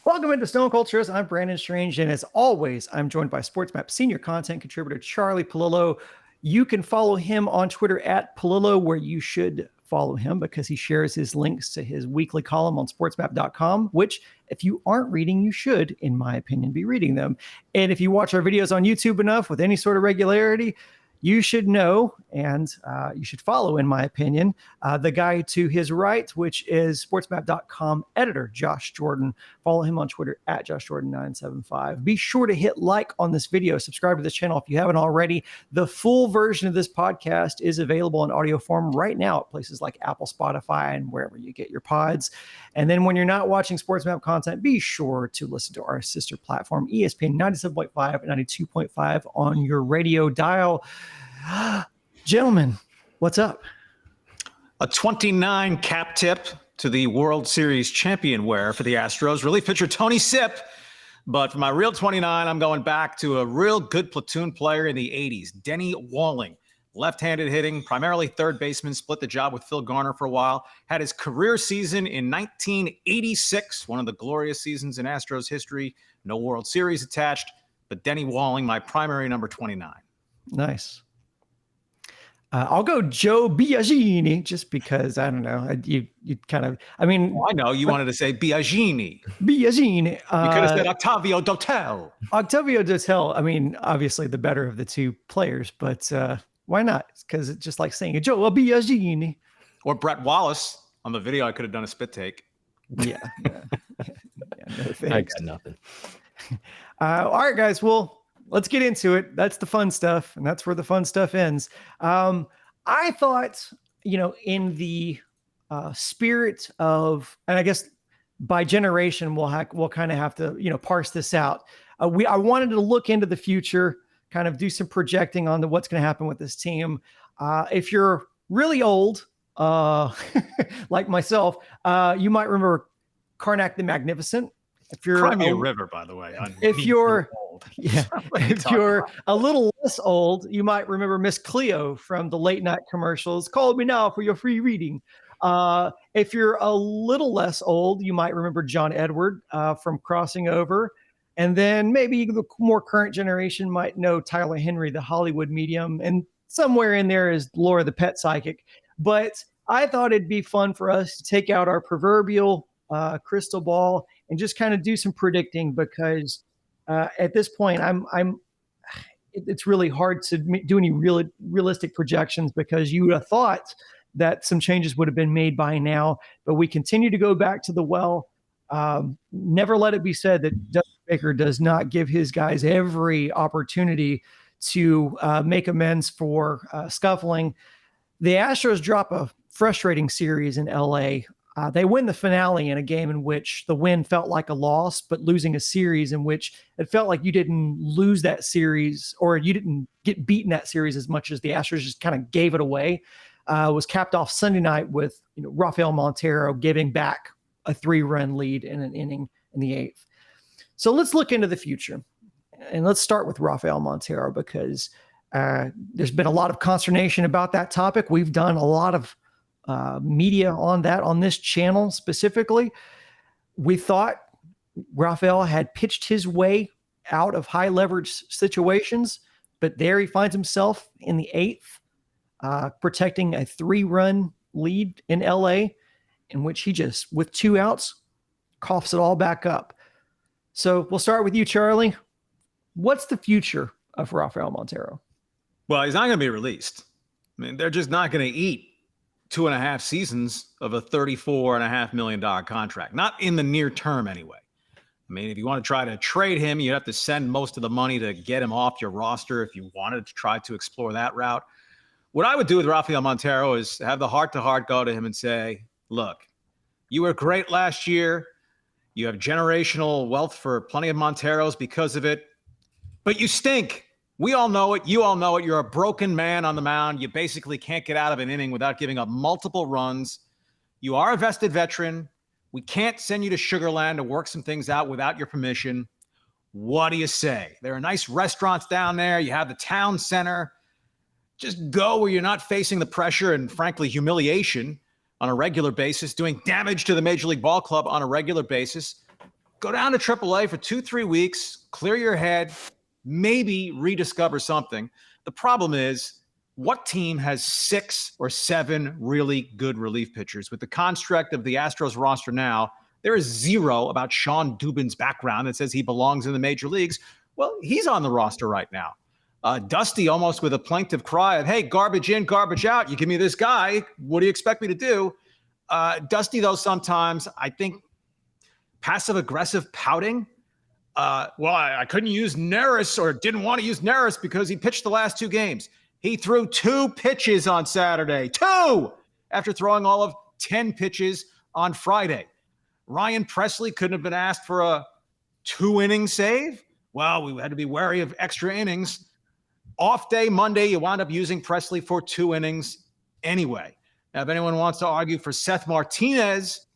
Welcome into Stone Cultures. I'm Brandon Strange, and as always, I'm joined by SportsMap senior content contributor Charlie Palillo. You can follow him on Twitter at Palillo, where you should follow him because he shares his links to his weekly column on sportsmap.com, which, if you aren't reading, you should, in my opinion, be reading them. And if you watch our videos on YouTube enough with any sort of regularity, you should know, and you should follow, in my opinion, the guy to his right, which is sportsmap.com editor, Josh Jordan. Follow him on Twitter at JoshJordan975. Be sure to hit like on this video. Subscribe to this channel if you haven't already. The full version of this podcast is available in audio form right now at places like Apple, Spotify, and wherever you get your pods. And then when you're not watching SportsMap content, be sure to listen to our sister platform, ESPN 97.5 and 92.5 on your radio dial. Gentlemen, what's up? A 29 cap tip to the World Series champion wear for the Astros. Relief pitcher Tony Sipp. But for my real 29, I'm going back to a real good platoon player in the 80s, Denny Walling. Left-handed hitting, primarily third baseman, split the job with Phil Garner for a while. Had his career season in 1986, one of the glorious seasons in Astros history. No World Series attached, but Denny Walling, my primary number 29. Nice. I'll go Joe Biagini just because, I don't know, you kind of, I mean. Well, I know you wanted to say Biagini. Biagini. You could have said Octavio Dotel. Octavio Dotel, I mean, obviously the better of the two players, but why not? Because it's just like saying Joe Biagini. Or Brett Wallace. On the video, I could have done a spit take. Yeah. No thanks. I got nothing. All right, guys. Well, let's get into it. That's the fun stuff, and that's where the fun stuff ends. I thought, in the spirit of, and I guess by generation, we'll kind of have to, parse this out. I wanted to look into the future, kind of do some projecting on what's going to happen with this team. If you're really old, like myself, you might remember Karnak the Magnificent. If you're Crimea River, by the way. If you're old. Yeah, if you're a little less old, you might remember Miss Cleo from the late night commercials. Call me now for your free reading. If you're a little less old, you might remember John Edward from Crossing Over. And then maybe the more current generation might know Tyler Henry, the Hollywood medium. And somewhere in there is Laura the pet psychic. But I thought it'd be fun for us to take out our proverbial crystal ball and just kind of do some predicting, because at this point, it's really hard to do any realistic projections, because you would have thought that some changes would have been made by now, but we continue to go back to the well. Never let it be said that Dusty Baker does not give his guys every opportunity to make amends for scuffling. The Astros drop a frustrating series in LA. They win the finale in a game in which the win felt like a loss, but losing a series in which it felt like you didn't lose that series, or you didn't get beaten that series as much as the Astros just kind of gave it away. Was capped off Sunday night with Rafael Montero giving back a 3-run lead in an inning in the 8th. So let's look into the future, and let's start with Rafael Montero, because there's been a lot of consternation about that topic. We've done a lot of media on that on this channel specifically. We thought Rafael had pitched his way out of high leverage situations, but there he finds himself in the 8th, protecting a 3-run lead in LA, in which he just, with 2 outs, coughs it all back up. So we'll start with you, Charlie. What's the future of Rafael Montero? Well, he's not going to be released. I mean, they're just not going to eat 2.5 seasons of a $34.5 million contract. Not in the near term, anyway. I mean, if you want to try to trade him, you have to send most of the money to get him off your roster if you wanted to try to explore that route. What I would do with Rafael Montero is have the heart-to-heart go to him and say, look, you were great last year. You have generational wealth for plenty of Monteros because of it. But you stink. We all know it. You all know it. You're a broken man on the mound. You basically can't get out of an inning without giving up multiple runs. You are a vested veteran. We can't send you to Sugarland to work some things out without your permission. What do you say? There are nice restaurants down there. You have the town center. Just go where you're not facing the pressure and, frankly, humiliation on a regular basis, doing damage to the Major League Ball Club on a regular basis. Go down to AAA for 2-3 weeks, clear your head, maybe rediscover something. The problem is, what team has 6 or 7 really good relief pitchers? With the construct of the Astros roster now, there is zero about Sean Dubin's background that says he belongs in the major leagues. Well, he's on the roster right now. Dusty almost with a plaintive cry of, hey, garbage in, garbage out. You give me this guy. What do you expect me to do? Dusty, though, sometimes I think passive-aggressive pouting. I couldn't use Neris or didn't want to use Neris because he pitched the last 2 games. He threw 2 pitches on Saturday. 2! After throwing all of 10 pitches on Friday. Ryan Presley couldn't have been asked for a 2-inning save. Well, we had to be wary of extra innings. Off day Monday, you wound up using Presley for 2 innings anyway. Now, if anyone wants to argue for Seth Martinez,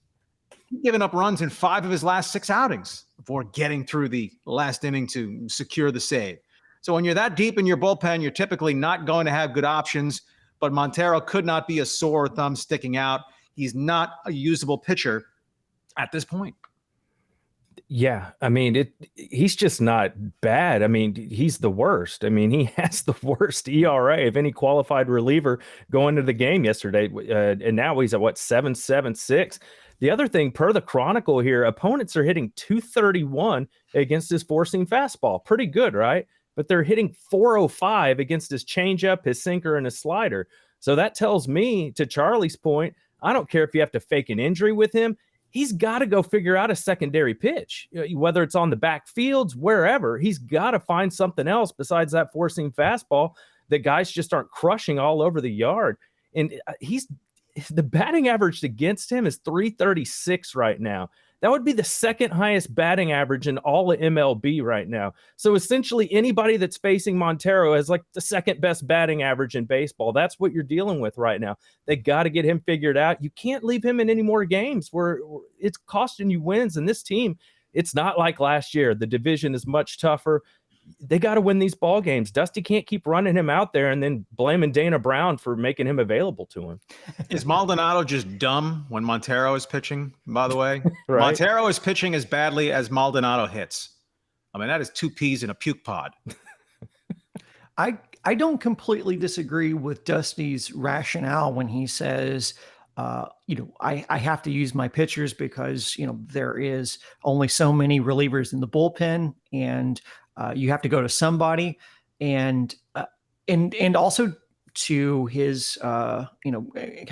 he's given up runs in 5 of his last 6 outings before getting through the last inning to secure the save. So when you're that deep in your bullpen, you're typically not going to have good options, but Montero could not be a sore thumb sticking out. He's not a usable pitcher at this point. Yeah, I mean, he's just not bad. I mean, he's the worst. I mean, he has the worst ERA of any qualified reliever going into the game yesterday. And now he's at, 7.76. The other thing, per the Chronicle here, opponents are hitting .231 against his four-seam fastball. Pretty good, right? But they're hitting .405 against his changeup, his sinker, and his slider. So that tells me, to Charlie's point, I don't care if you have to fake an injury with him. He's got to go figure out a secondary pitch, whether it's on the backfields, wherever. He's got to find something else besides that four-seam fastball that guys just aren't crushing all over the yard. And the batting average against him is .336 right now. That would be the second highest batting average in all of MLB right now. So essentially anybody that's facing Montero has like the second best batting average in baseball. That's what you're dealing with right now. They got to get him figured out. You can't leave him in any more games where it's costing you wins. And this team, it's not like last year. The division is much tougher. They got to win these ball games. Dusty can't keep running him out there and then blaming Dana Brown for making him available to him. Is Maldonado just dumb when Montero is pitching, by the way? Right. Montero is pitching as badly as Maldonado hits. I mean, that is 2 peas in a puke pod. I don't completely disagree with Dusty's rationale when he says, I have to use my pitchers because, there is only so many relievers in the bullpen, and you have to go to somebody, and also to his, kind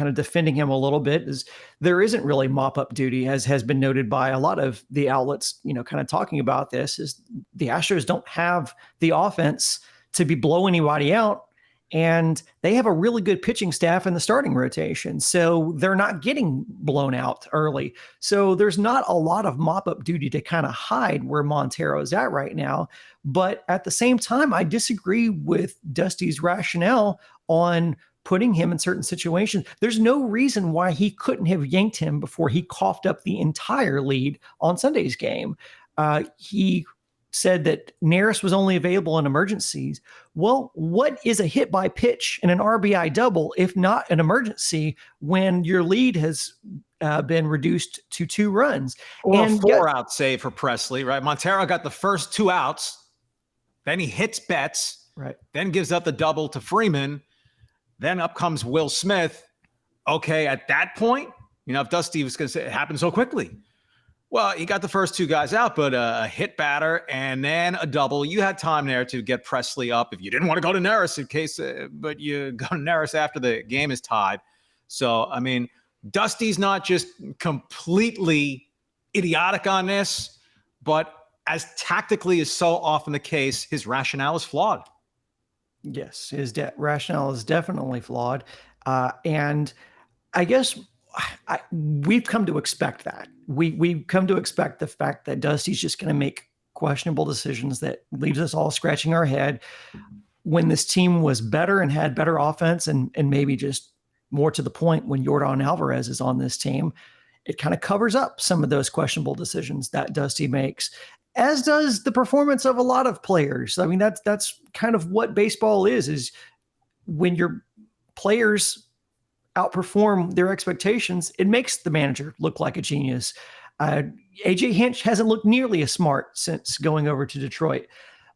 of defending him a little bit, is there isn't really mop-up duty, as has been noted by a lot of the outlets, kind of talking about this, is the Astros don't have the offense to be blow anybody out. And they have a really good pitching staff in the starting rotation. So they're not getting blown out early. So there's not a lot of mop-up duty to kind of hide where Montero is at right now. But at the same time, I disagree with Dusty's rationale on putting him in certain situations. There's no reason why he couldn't have yanked him before he coughed up the entire lead on Sunday's game. He said that Neris was only available in emergencies. Well, what is a hit by pitch and an RBI double, if not an emergency, when your lead has been reduced to 2 runs? Or a 4-out save for Presley, right? Montero got the first 2 outs. Then he hits Betts. Right. Then gives up the double to Freeman. Then up comes Will Smith. Okay, at that point, if Dusty was going to say it happened so quickly. Well, he got the first 2 guys out, but a hit batter and then a double. You had time there to get Presley up if you didn't want to go to Neris in case, but you go to Neris after the game is tied. So, I mean, Dusty's not just completely idiotic on this, but as tactically is so often the case, his rationale is flawed. Yes, his rationale is definitely flawed. And I guess we've come to expect that. We've come to expect the fact that Dusty's just going to make questionable decisions that leaves us all scratching our head. When this team was better and had better offense, and maybe just more to the point, when Yordan Alvarez is on this team, it kind of covers up some of those questionable decisions that Dusty makes, as does the performance of a lot of players. I mean, that's kind of what baseball is when your players outperform their expectations, it makes the manager look like a genius. AJ Hinch hasn't looked nearly as smart since going over to Detroit.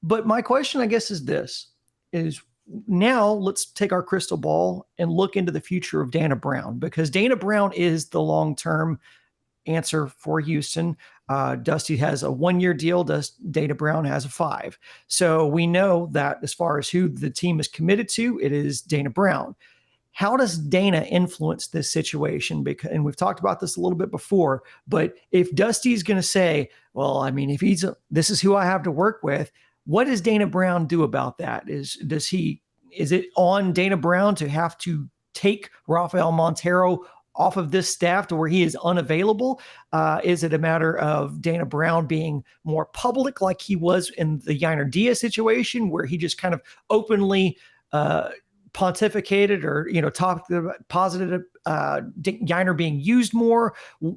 But my question, I guess, is now let's take our crystal ball and look into the future of Dana Brown, because Dana Brown is the long-term answer for Houston. Dusty has a 1-year deal. Dana Brown has a 5. So we know that as far as who the team is committed to, it is Dana Brown. How does Dana influence this situation? Because, and we've talked about this a little bit before, but if Dusty's going to say, well, I mean, if this is who I have to work with, what does Dana Brown do about that? Is it on Dana Brown to have to take Rafael Montero off of this staff to where he is unavailable? Is it a matter of Dana Brown being more public like he was in the Yainer Diaz situation, where he just kind of openly pontificated or, talked about positive Yainer being used more?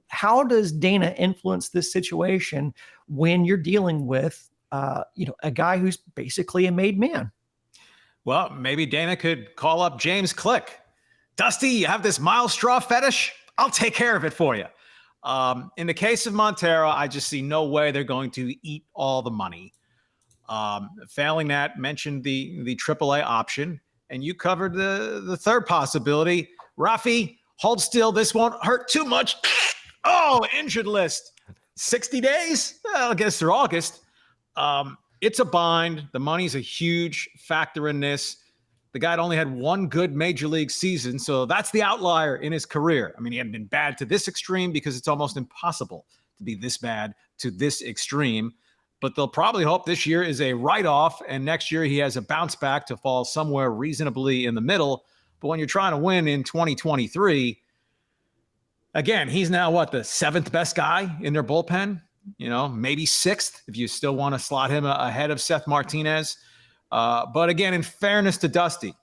How does Dana influence this situation when you're dealing with, a guy who's basically a made man? Well, maybe Dana could call up James Click. Dusty, you have this Miles Straw fetish? I'll take care of it for you. In the case of Montero, I just see no way they're going to eat all the money. Failing that, mentioned the AAA option, and you covered the third possibility. Rafi, hold still. This won't hurt too much. Oh, injured list. 60 days? Well, I guess through August. It's a bind. The money's a huge factor in this. The guy only had one good major league season, so that's the outlier in his career. I mean, he hadn't been bad to this extreme because it's almost impossible to be this bad to this extreme. But they'll probably hope this year is a write-off, and next year he has a bounce back to fall somewhere reasonably in the middle. But when you're trying to win in 2023, again, he's now the 7th best guy in their bullpen? Maybe 6th if you still want to slot him ahead of Seth Martinez. But again, in fairness to Dusty,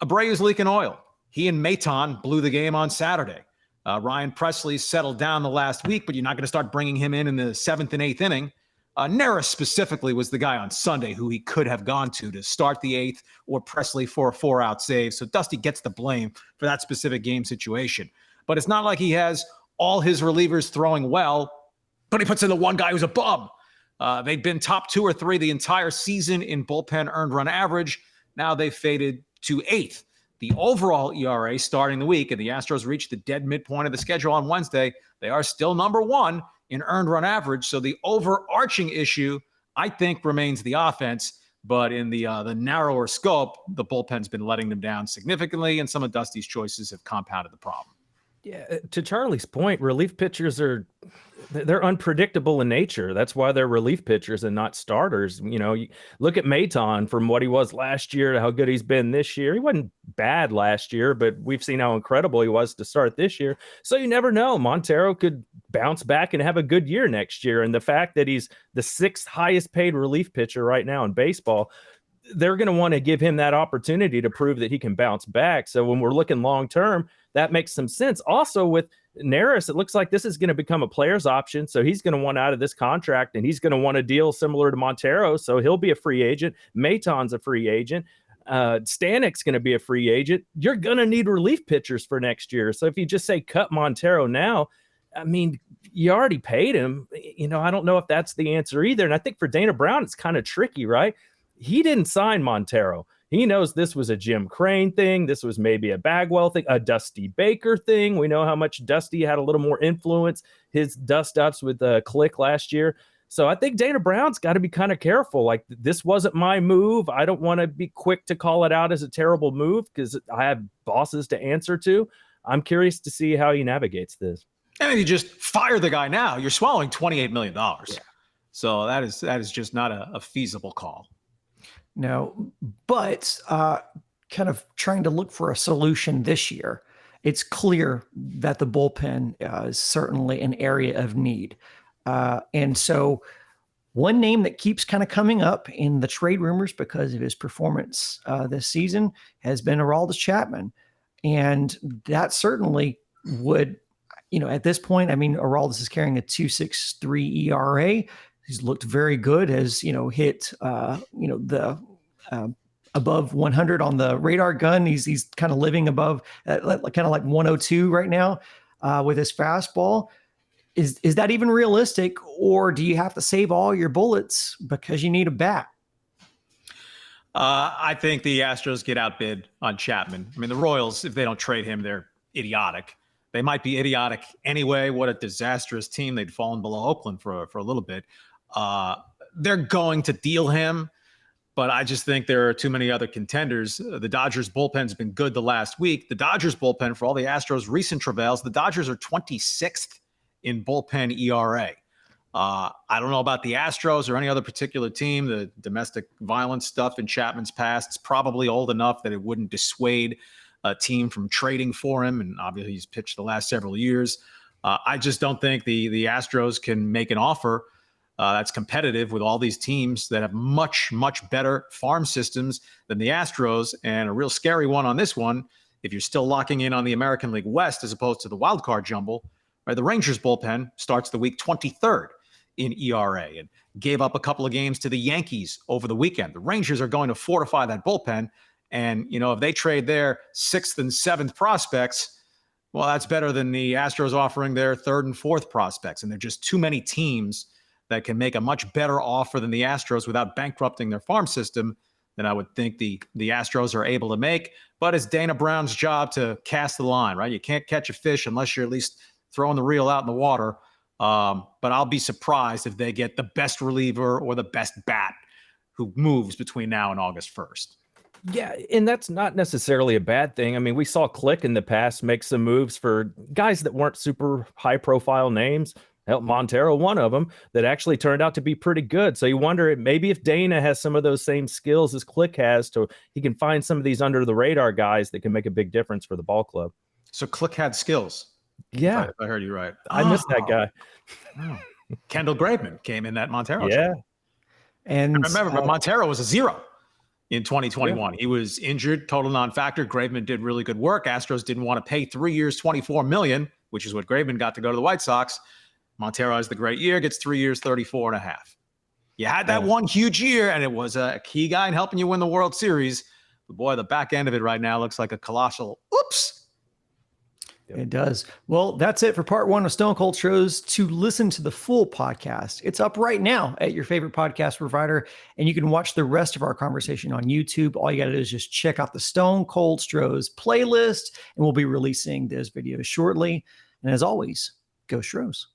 Abreu's leaking oil. He and Maton blew the game on Saturday. Ryan Presley settled down the last week, but you're not going to start bringing him in the 7th and 8th inning. Neris specifically was the guy on Sunday who he could have gone to start the 8th, or Presley for a 4-out save. So Dusty gets the blame for that specific game situation. But it's not like he has all his relievers throwing well, but he puts in the one guy who's a bum. They've been top 2 or 3 the entire season in bullpen earned run average. Now they've faded to 8th. The overall ERA starting the week, and the Astros reached the dead midpoint of the schedule on Wednesday, they are still number 1 in earned run average. So the overarching issue, I think, remains the offense. But in the narrower scope, the bullpen's been letting them down significantly, and some of Dusty's choices have compounded the problem. Yeah, to Charlie's point, relief pitchers they're unpredictable in nature. That's why they're relief pitchers and not starters. You look at Maton from what he was last year to how good he's been this year. He wasn't bad last year, but we've seen how incredible he was to start this year. So you never know. Montero could bounce back and have a good year next year. And the fact that he's the 6th highest paid relief pitcher right now in baseball, they're going to want to give him that opportunity to prove that he can bounce back. So when we're looking long term, that makes some sense. Also with Neris, it looks like this is going to become a player's option. So he's going to want out of this contract, and he's going to want a deal similar to Montero. So he'll be a free agent. Maton's a free agent. Stanek's going to be a free agent. You're going to need relief pitchers for next year. So if you just say cut Montero now, I mean, you already paid him. I don't know if that's the answer either. And I think for Dana Brown, it's kind of tricky, right? He didn't sign Montero. He knows this was a Jim Crane thing. This was maybe a Bagwell thing, a Dusty Baker thing. We know how much Dusty had a little more influence, his dust-ups with Click last year. So I think Dana Brown's got to be kind of careful. Like, this wasn't my move. I don't want to be quick to call it out as a terrible move because I have bosses to answer to. I'm curious to see how he navigates this. And if you just fire the guy now, you're swallowing $28 million. Yeah. So that is just not a feasible call. No, but kind of trying to look for a solution this year, it's clear that the bullpen is certainly an area of need. And so one name that keeps kind of coming up in the trade rumors because of his performance this season has been Aroldis Chapman. And that certainly would, at this point, I mean, Aroldis is carrying a 2.63 ERA. He's looked very good, has, hit, the above 100 on the radar gun. He's kind of living above, kind of like 102 right now with his fastball. Is that even realistic, or do you have to save all your bullets because you need a bat? I think the Astros get outbid on Chapman. I mean, the Royals, if they don't trade him, they're idiotic. They might be idiotic anyway. What a disastrous team. They'd fallen below Oakland for a little bit. They're going to deal him, but I just think there are too many other contenders. The Dodgers bullpen's been good the last week. The Dodgers bullpen, for all the Astros' recent travails, the Dodgers are 26th in bullpen ERA. I don't know about the Astros or any other particular team. The domestic violence stuff in Chapman's past is probably old enough that it wouldn't dissuade a team from trading for him. And obviously he's pitched the last several years. I just don't think the Astros can make an offer that's competitive with all these teams that have much, much better farm systems than the Astros. And a real scary one on this one, if you're still locking in on the American League West as opposed to the wild card jumble, right? The Rangers bullpen starts the week 23rd in ERA and gave up a couple of games to the Yankees over the weekend. The Rangers are going to fortify that bullpen. And, if they trade their 6th and 7th prospects, well, that's better than the Astros offering their 3rd and 4th prospects. And there are just too many teams that can make a much better offer than the Astros without bankrupting their farm system than I would think the Astros are able to make. But it's Dana Brown's job to cast the line, right? You can't catch a fish unless you're at least throwing the reel out in the water. But I'll be surprised if they get the best reliever or the best bat who moves between now and August 1st. Yeah, and that's not necessarily a bad thing. I mean, we saw Click in the past make some moves for guys that weren't super high-profile names. Hell, Montero, one of them, that actually turned out to be pretty good. So you wonder maybe if Dana has some of those same skills as Click has, he can find some of these under-the-radar guys that can make a big difference for the ball club. So Click had skills. Yeah. If I heard you right. I missed that guy. Oh. Kendall Graveman came in that Montero. Yeah. Trade. And remember, but Montero was a 0 in 2021. Yeah. He was injured, total non-factor. Graveman did really good work. Astros didn't want to pay 3 years, $24 million, which is what Graveman got to go to the White Sox. Montero has the great year, gets 3 years, 34.5. You had that one huge year, and it was a key guy in helping you win the World Series. But boy, the back end of it right now looks like a colossal oops. It does. Well, that's it for part 1 of Stone Cold Stros. To listen to the full podcast, it's up right now at your favorite podcast provider, and you can watch the rest of our conversation on YouTube. All you got to do is just check out the Stone Cold Stros playlist, and we'll be releasing those videos shortly. And as always, go Stros.